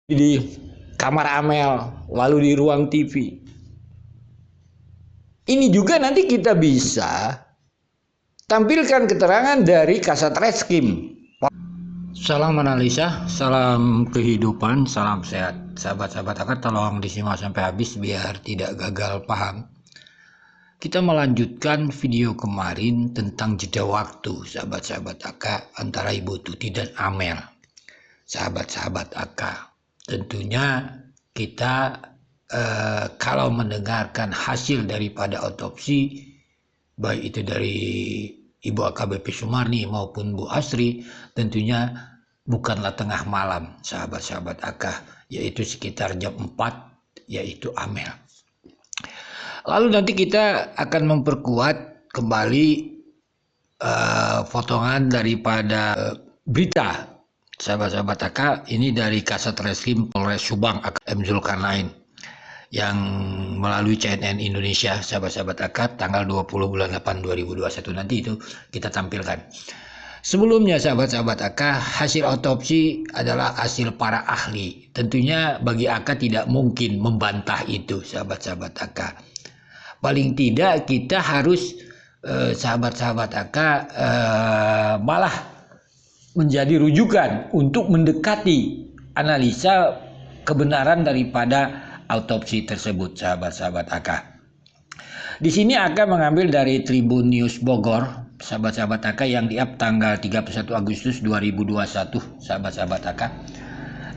di kamar Amel, lalu di ruang TV. Ini juga nanti kita bisa tampilkan keterangan dari Kasat Reskrim. Salam analisa, salam kehidupan, salam sehat. Sahabat-sahabat akar, tolong disimak sampai habis biar tidak gagal paham. Kita melanjutkan video kemarin tentang jeda waktu sahabat-sahabat AK antara Ibu Tuti dan Amel. Sahabat-sahabat AK, tentunya kita kalau mendengarkan hasil daripada otopsi, baik itu dari Ibu AKBP Sumarni maupun Bu Asri, tentunya bukanlah tengah malam sahabat-sahabat AK, yaitu sekitar jam 4, yaitu Amel. Lalu nanti kita akan memperkuat kembali potongan daripada berita sahabat-sahabat AK ini dari Kasat Reskrim Polres Subang M. Zulkarnain yang melalui CNN Indonesia sahabat-sahabat AK tanggal 20 bulan 8 2021 nanti itu kita tampilkan. Sebelumnya sahabat-sahabat AK, hasil otopsi adalah hasil para ahli. Tentunya bagi AK tidak mungkin membantah itu sahabat-sahabat AK. Paling tidak kita harus sahabat-sahabat AK malah menjadi rujukan untuk mendekati analisa kebenaran daripada autopsi tersebut sahabat-sahabat AK. Di sini AK mengambil dari Tribun News Bogor sahabat-sahabat AK yang di-up tanggal 31 Agustus 2021 sahabat-sahabat AK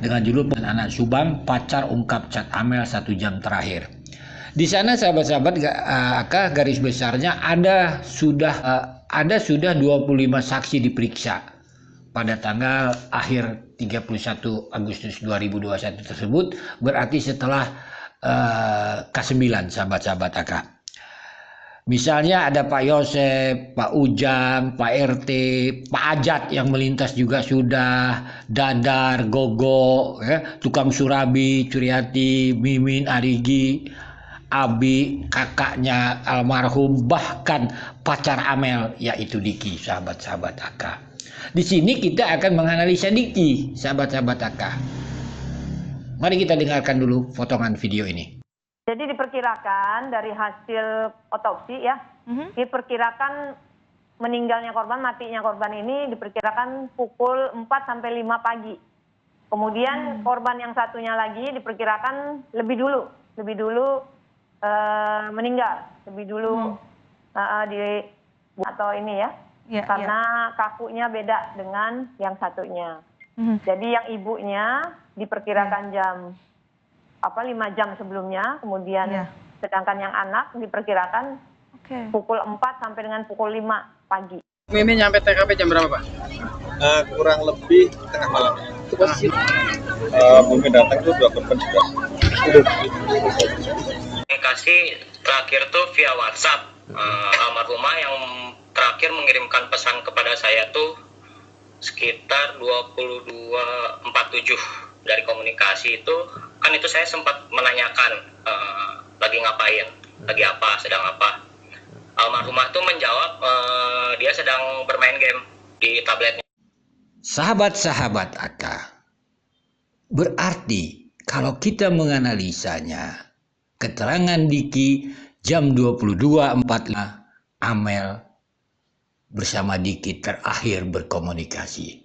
dengan judul "Anak Subang pacar ungkap cat Amel 1 jam terakhir". Di sana sahabat-sahabat AK garis besarnya ada sudah 25 saksi diperiksa pada tanggal akhir 31 Agustus 2021 tersebut, berarti setelah K9 sahabat-sahabat AK. Misalnya ada Pak Yosep, Pak Ujang, Pak RT, Pak Ajat yang melintas juga sudah, Dadar, Gogo, tukang Surabi, Curiati, Mimin, Arigi, Abi, kakaknya almarhum, bahkan pacar Amel yaitu Diki sahabat-sahabat AK. Di sini kita akan menganalisa Diki sahabat-sahabat AK. Mari kita dengarkan dulu potongan video ini. Jadi diperkirakan dari hasil otopsi ya, diperkirakan meninggalnya korban, matinya korban ini diperkirakan pukul 4 sampai 5 pagi. Kemudian korban yang satunya lagi diperkirakan lebih dulu meninggal, lebih dulu atau ini ya, karena kakunya beda dengan yang satunya. Jadi yang ibunya diperkirakan jam 5 jam sebelumnya, kemudian sedangkan yang anak diperkirakan pukul 4 sampai dengan pukul 5 pagi. Ini nyampe TKP jam berapa, Pak? Kurang lebih tengah malam. Bumi datang itu 2 korban sudah. Komunikasi terakhir tuh via WhatsApp. Almarhumah yang terakhir mengirimkan pesan kepada saya tuh sekitar 22.47. Dari komunikasi itu kan itu saya sempat menanyakan lagi ngapain, lagi apa, sedang apa. Almarhumah tuh menjawab dia sedang bermain game di tabletnya. Sahabat-sahabat AK, berarti kalau kita menganalisanya, keterangan Diki jam 22.45 Amel bersama Diki terakhir berkomunikasi.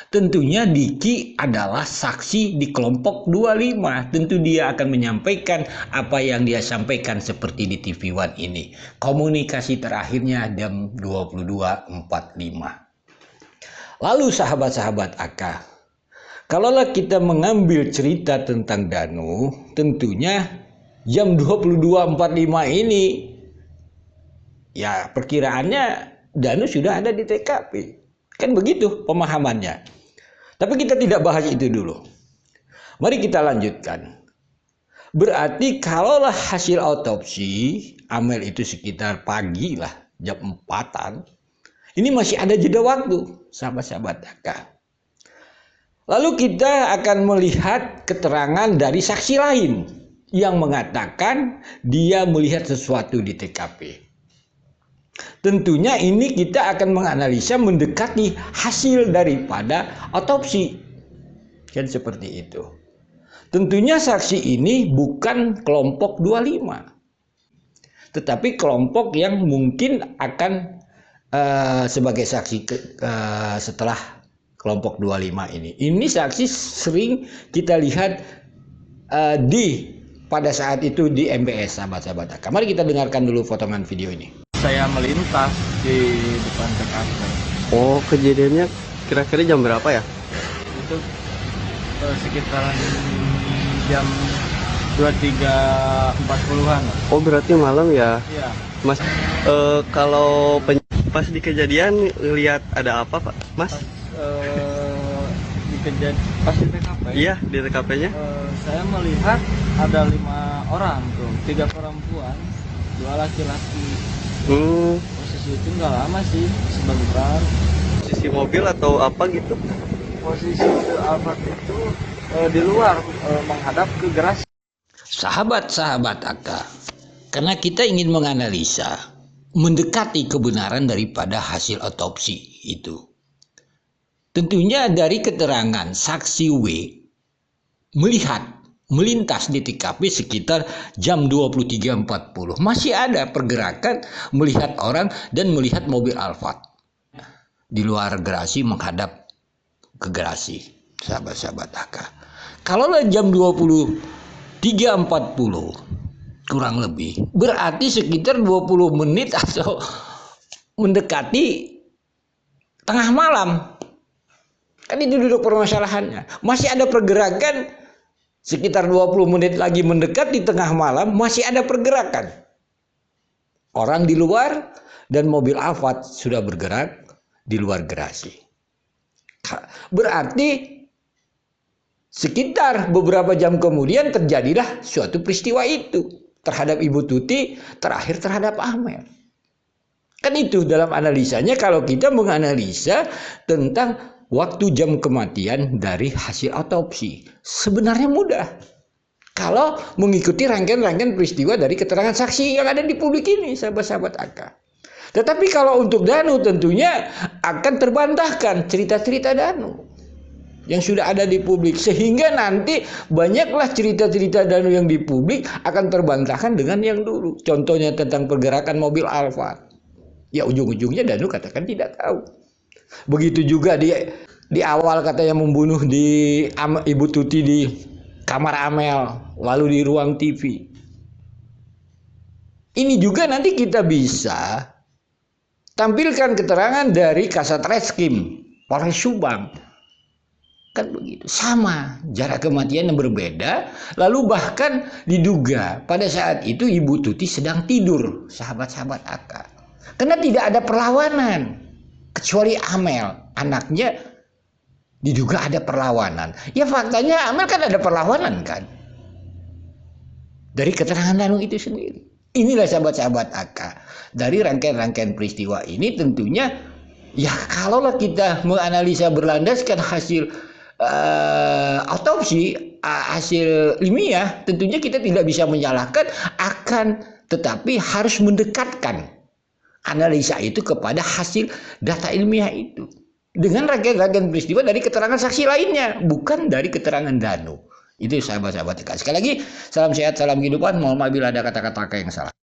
Tentunya Diki adalah saksi di kelompok 25. Tentu dia akan menyampaikan apa yang dia sampaikan seperti di TV One ini. Komunikasi terakhirnya jam 22.45. Lalu sahabat-sahabat AK, kalaulah kita mengambil cerita tentang Danu, tentunya jam 22.45 ini ya perkiraannya Danu sudah ada di TKP. Kan begitu pemahamannya. Tapi kita tidak bahas itu dulu. Mari kita lanjutkan. Berarti kalaulah hasil autopsi Amel itu sekitar pagi lah, jam 4-an. Ini masih ada jeda waktu, sahabat-sahabat AK. Lalu kita akan melihat keterangan dari saksi lain yang mengatakan dia melihat sesuatu di TKP. Tentunya ini kita akan menganalisa mendekati hasil daripada otopsi. Kan seperti itu. Tentunya saksi ini bukan kelompok 25, tetapi kelompok yang mungkin akan sebagai saksi setelah kelompok 25 ini. Ini saksi sering kita lihat pada saat itu di MBS, sahabat-sahabat AK. Mari kita dengarkan dulu potongan video ini. Saya melintas di depan TKP. Oh, kejadiannya kira-kira jam berapa ya? Itu sekitaran jam 23.40-an. Oh, berarti malam ya? Iya. Mas, kalau pas di kejadian lihat ada apa, Pak? Mas? Pas di TKP. Iya, di TKP-nya. Saya melihat ada 5 orang tuh, 3 perempuan, 2 laki-laki. Posisi itu nggak lama sih, sebentar. Posisi mobil atau apa gitu? Posisi mobil Alphard itu di luar, menghadap ke garasi. Sahabat-sahabat AK, karena kita ingin menganalisa, mendekati kebenaran daripada hasil otopsi itu. Tentunya dari keterangan saksi W melintas di TKP sekitar jam 23.40. Masih ada pergerakan melihat orang dan melihat mobil Alphard di luar garasi menghadap ke garasi, sahabat-sahabat AK. Kalau jam 23.40 kurang lebih, berarti sekitar 20 menit atau mendekati tengah malam. Kan itu duduk permasalahannya. Masih ada pergerakan sekitar 20 menit lagi mendekat di tengah malam, masih ada pergerakan. Orang di luar dan mobil Alphard sudah bergerak di luar garasi. Berarti sekitar beberapa jam kemudian terjadilah suatu peristiwa itu terhadap Ibu Tuti, terakhir terhadap Amel. Kan itu dalam analisanya kalau kita menganalisa tentang waktu jam kematian dari hasil otopsi. Sebenarnya mudah kalau mengikuti rangkaian-rangkaian peristiwa dari keterangan saksi yang ada di publik ini, sahabat-sahabat AK. Tetapi kalau untuk Danu tentunya akan terbantahkan cerita-cerita Danu yang sudah ada di publik, sehingga nanti banyaklah cerita-cerita Danu yang di publik akan terbantahkan dengan yang dulu. Contohnya tentang pergerakan mobil Alphard, ya ujung-ujungnya Danu katakan tidak tahu. Begitu juga di awal katanya membunuh di Ibu Tuti di kamar Amel, lalu di ruang TV. Ini juga nanti kita bisa tampilkan keterangan dari Kasat Reskrim Polres Subang. Kan begitu, sama jarak kematian yang berbeda. Lalu bahkan diduga pada saat itu Ibu Tuti sedang tidur, sahabat-sahabat AK, karena tidak ada perlawanan kecuali Amel, anaknya diduga ada perlawanan. Ya faktanya Amel kan ada perlawanan kan, dari keterangan Danu itu sendiri. Inilah sahabat-sahabat AK, dari rangkaian-rangkaian peristiwa ini tentunya ya kalaulah kita menganalisa berlandaskan hasil otopsi, hasil ilmiah, tentunya kita tidak bisa menyalahkan, akan tetapi harus mendekatkan analisa itu kepada hasil data ilmiah itu dengan rangkaian-rangkaian peristiwa dari keterangan saksi lainnya, bukan dari keterangan Danu. Itu sahabat-sahabat. Sekali lagi, salam sehat, salam kehidupan. Mohon maaf bila ada kata-kata yang salah.